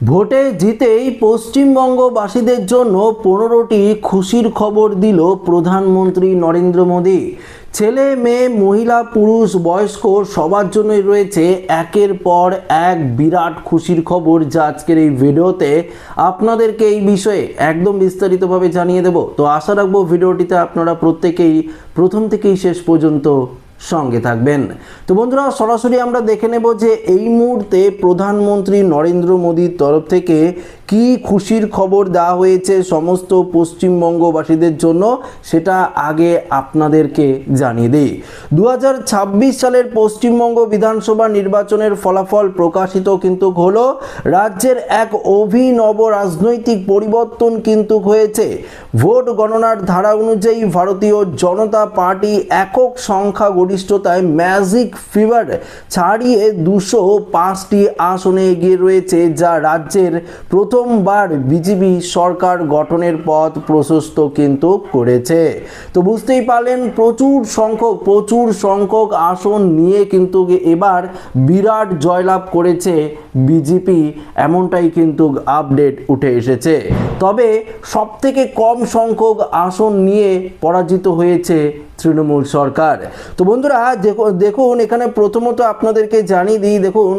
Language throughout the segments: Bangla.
ভোটে জিতেই পশ্চিমবঙ্গবাসীদের জন্য 15টি খুশির খবর দিল প্রধানমন্ত্রী নরেন্দ্র মোদী। ছেলে মেয়ে মহিলা পুরুষ বয়স্ক সবার জন্যই রয়েছে একের পর এক বিরাট খুশির খবর, যা আজকের এই ভিডিওতে আপনাদেরকে এই বিষয়ে একদম বিস্তারিতভাবে জানিয়ে দেব। তো আশা রাখবো ভিডিওটিতে আপনারা প্রত্যেকেই প্রথম থেকেই শেষ পর্যন্ত সঙ্গে থাকবেন। তো বন্ধুরা, সরাসরি আমরা দেখে নেব যে এই মুহূর্তে প্রধানমন্ত্রী নরেন্দ্র মোদীর তরফ থেকে কি খুশির খবর দেওয়া হয়েছে সমস্ত পশ্চিমবঙ্গবাসীদের জন্য, সেটা আগে আপনাদেরকে জানিয়ে দিই। 2026 সালের পশ্চিমবঙ্গ বিধানসভা নির্বাচনের ফলাফল প্রকাশিত কিন্তু হলো। রাজ্যের এক অভিনব রাজনৈতিক পরিবর্তন কিন্তু হয়েছে। ভোট গণনার ধারা অনুযায়ী ভারতীয় জনতা পার্টি একক সংখ্যা গরিষ্ঠতায় ম্যাজিক ফিগার ছাড়িয়ে 205টি আসনে এগিয়ে রয়েছে, যা রাজ্যের প্রথমবার বিজেপি সরকার গঠনের পথ প্রশস্ত কিন্তু করেছে। তো বুঝতেই পারলেন, প্রচুর সংখ্যক আসন নিয়ে কিন্তু এবার বিরাট জয়লাভ করেছে বিজেপি, এমনটাই কিন্তু আপডেট উঠে এসেছে। তবে সবথেকে কম সংখ্যক আসন নিয়ে পরাজিত হয়েছে তৃণমূল সরকার। তো বন্ধুরা দেখুন, এখানে প্রথমত আপনাদেরকে জানিয়ে দিই, দেখুন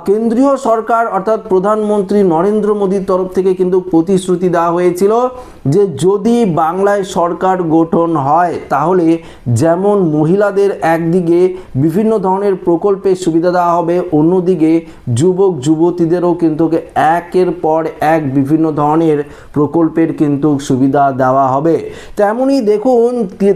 কেন্দ্রীয় সরকার অর্থাৎ প্রধানমন্ত্রী নরেন্দ্র মোদীর তরফ থেকে কিন্তু প্রতিশ্রুতি দেওয়া হয়েছিল যে যদি বাংলায় সরকার গঠন হয় তাহলে যেমন মহিলাদের একদিকে বিভিন্ন ধরনের প্রকল্পের সুবিধা দেওয়া হবে, অন্যদিকে যুবক যুবতীদেরও কিন্তু একের পর এক বিভিন্ন ধরনের প্রকল্পের কিন্তু সুবিধা দেওয়া হবে।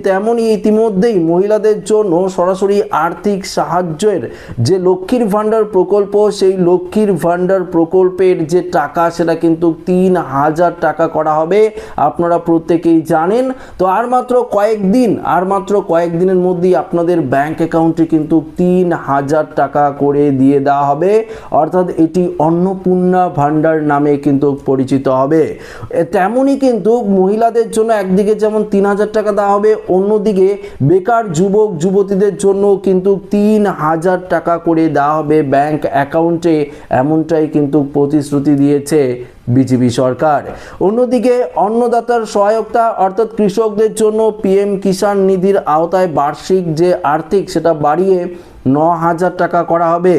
তেমনই ইতিমধ্যেই মহিলাদের জন্য সরাসরি আর্থিক সাহায্যের যে লক্ষ্মীর ভাণ্ডার প্রকল্প, সেই লক্ষ্মীর ভাণ্ডার প্রকল্পের যে টাকা সেটা কিন্তু 3000 টাকা করা হবে, আপনারা প্রত্যেকেই জানেন। তো আর মাত্র কয়েকদিনের মধ্যেই আপনাদের ব্যাংক অ্যাকাউন্টে কিন্তু 3000 টাকা করে দিয়ে দেওয়া হবে, অর্থাৎ এটি অন্নপূর্ণা ভাণ্ডার নামে কিন্তু পরিচিত হবে। তেমনই কিন্তু মহিলাদের জন্য একদিকে যেমন 3000 টাকা দেওয়া হবে, অন্যদিকে বেকার যুবক যুবতীদের জন্য কিন্তু 3000 টাকা করে দেওয়া হবে ব্যাংক অ্যাকাউন্টে, এমনটাই কিন্তু প্রতিশ্রুতি দিয়েছে বিজেপি সরকার। অন্যদিকে অন্নদাতার সহায়তা অর্থাৎ কৃষকদের জন্য পিএম কিষাণ নিধির আওতায় বার্ষিক যে আর্থিক সেটা বাড়িয়ে 9000 টাকা করা হবে।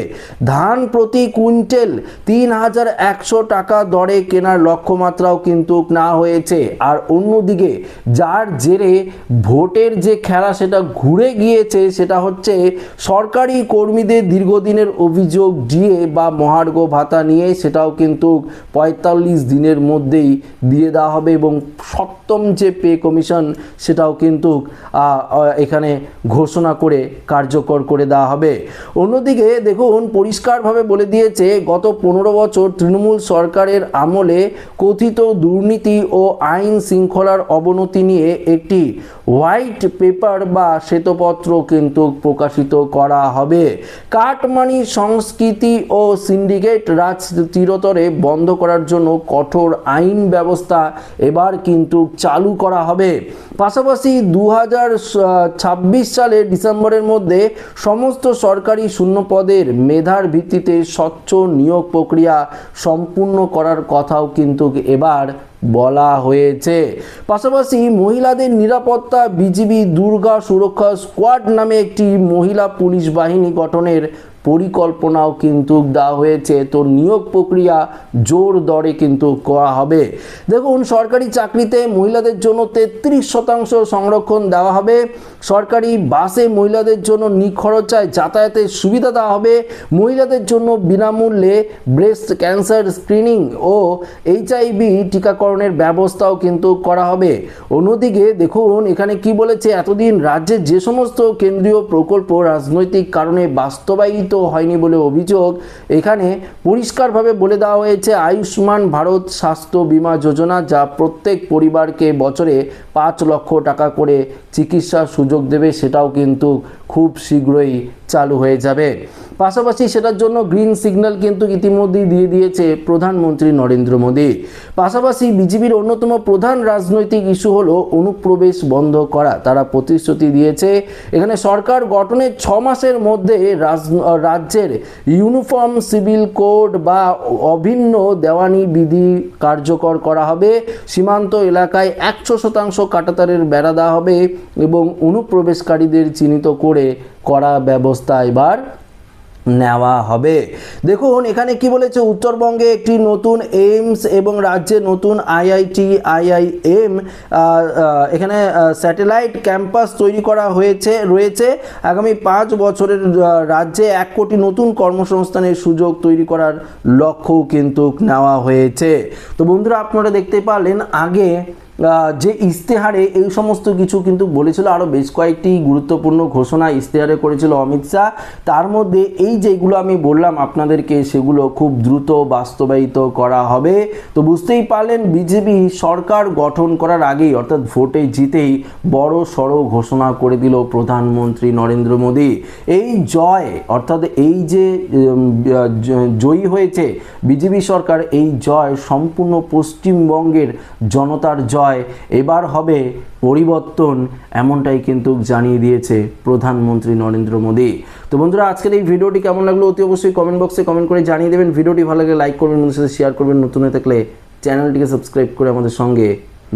ধান প্রতি কুইন্টাল 3100 টাকা দরে কেনার লক্ষ্যমাত্রাও কিন্তু না হয়েছে। আর অন্যদিকে যার জেরে ভোটের যে খেলা সেটা ঘুরে গিয়েছে, সেটা হচ্ছে সরকারি কর্মীদের দীর্ঘদিনের অভিযোগ ডিএ বা মহার্ঘ ভাতা নিয়ে, সেটাও কিন্তু 45 দিনের মধ্যেই দিয়ে দেওয়া হবে এবং সপ্তম যে পে কমিশন সেটাও কিন্তু এখানে ঘোষণা করে কার্যকর করে দেওয়া হবে। অন্যদিকে দেখুন, পরিষ্কারভাবে বলে দিয়েছে গত 15 বছর তৃণমূল সরকারের আমলে কথিত দুর্নীতি ও আইন শৃঙ্খলার অবনতি নিয়ে একটি হোয়াইট পেপার বা শ্বেতপত্র কিন্তু প্রকাশিত করা হবে। কাটমানি সংস্কৃতি ও সিন্ডিকেট রাজ চিরতরে বন্ধ করার জন্য কঠোর আইন ব্যবস্থা এবার কিন্তু চালু করা হবে। পাশাপাশি 2026 সালের ডিসেম্বরের মধ্যে সমস্ত সরকারি শূন্য পদের মেধার ভিত্তিতে স্বচ্ছ নিয়োগ প্রক্রিয়া সম্পূর্ণ করার কথাও কিন্তু এবার বলা হয়েছে। পাশাপাশি মহিলাদের নিরাপত্তা বিজিবি দুর্গা সুরক্ষা স্কোয়াড নামে একটি মহিলা পুলিশ বাহিনী গঠনের পরিকল্পনাও কিন্তু দেওয়া হয়েছে। তো নিয়োগ প্রক্রিয়া জোর দরে কিন্তু করা হবে। দেখুন, সরকারি চাকরিতে মহিলাদের জন্য 33% সংরক্ষণ দেওয়া হবে। সরকারি বাসে মহিলাদের জন্য নিখরচায় যাতায়াতের সুবিধা দেওয়া হবে। মহিলাদের জন্য বিনামূল্যে ব্রেস্ট ক্যান্সার স্ক্রিনিং ও HIV টিকাকরণের ব্যবস্থাও কিন্তু করা হবে। অন্যদিকে দেখুন, এখানে কি বলেছে, এতদিন রাজ্যের যে সমস্ত কেন্দ্রীয় প্রকল্প রাজনৈতিক কারণে বাস্তবায়িত হয়নি বলে অভিযোগ, এখানে পরিষ্কারভাবে বলে দেওয়া হয়েছে আয়ুষ্মান ভারত স্বাস্থ্য বীমা যোজনা, যা প্রত্যেক পরিবারকে বছরে 5 লক্ষ টাকা করে চিকিৎসার সুযোগ দেবে, সেটাও কিন্তু খুব শীঘ্রই চালু হয়ে যাবে। পাশাপাশি সেটার জন্য গ্রিন সিগন্যাল কিন্তু ইতিমধ্যেই দিয়ে দিয়েছে প্রধানমন্ত্রী নরেন্দ্র মোদী। পাশাপাশি বিজেপির অন্যতম প্রধান রাজনৈতিক ইস্যু হলো অনুপ্রবেশ বন্ধ করা। তারা প্রতিশ্রুতি দিয়েছে এখানে সরকার গঠনের 6 মাসের মধ্যে রাজ্যের ইউনিফর্ম সিভিল কোড বা অভিন্ন দেওয়ানি বিধি কার্যকর করা হবে। সীমান্ত এলাকায় 100% কাঁটাতারের বেড়া দেওয়া হবে এবং অনুপ্রবেশকারীদের চিহ্নিত করে কড়া ব্যবস্থা এবার নেওয়া হবে। দেখুন এখানে কি বলেছে, উত্তরবঙ্গে একটি নতুন এইমস এবং রাজ্যে নতুন আইআইটি আইআইএম এখানে স্যাটেলাইট ক্যাম্পাস তৈরি করা রয়েছে। আগামী 5 বছরের রাজ্যে 1 কোটি নতুন কর্মসংস্থানের সুযোগ তৈরি করার লক্ষ্যও কিন্তু নেওয়া হয়েছে। তো বন্ধুরা আপনারা দেখতে পারলেন আগে যে ইশতেহারে এই সমস্ত কিছু কিন্তু বলেছিল, আরও বেশ কয়েকটি গুরুত্বপূর্ণ ঘোষণা ইশতেহারে করেছিল অমিত শাহ। তার মধ্যে এই যেগুলো আমি বললাম আপনাদেরকে সেগুলো খুব দ্রুত বাস্তবায়িত করা হবে। তো বুঝতেই পারলেন বিজেপি সরকার গঠন করার আগেই অর্থাৎ ভোটে জিতেই বড় সড়ো ঘোষণা করে দিল প্রধানমন্ত্রী নরেন্দ্র মোদী। এই জয় অর্থাৎ এই যে জয়ী হয়েছে বিজেপি সরকার, এই জয় সম্পূর্ণ পশ্চিমবঙ্গের জনতার জয়। এবার হবে পরিবর্তন, এমনটাই কিন্তু জানিয়ে দিয়েছে প্রধানমন্ত্রী নরেন্দ্র মোদী। তো বন্ধুরা আজকের এই ভিডিওটি কেমন লাগলো অতি অবশ্যই কমেন্ট বক্সে কমেন্ট করে জানিয়ে দেবেন। ভিডিওটি ভালো লাগলে লাইক করবেন, বন্ধুদের সাথে শেয়ার করবেন, নতুন হয়ে থাকলে চ্যানেলটিকে সাবস্ক্রাইব করে আমাদের সঙ্গে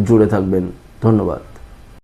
জুড়ে থাকবেন। ধন্যবাদ।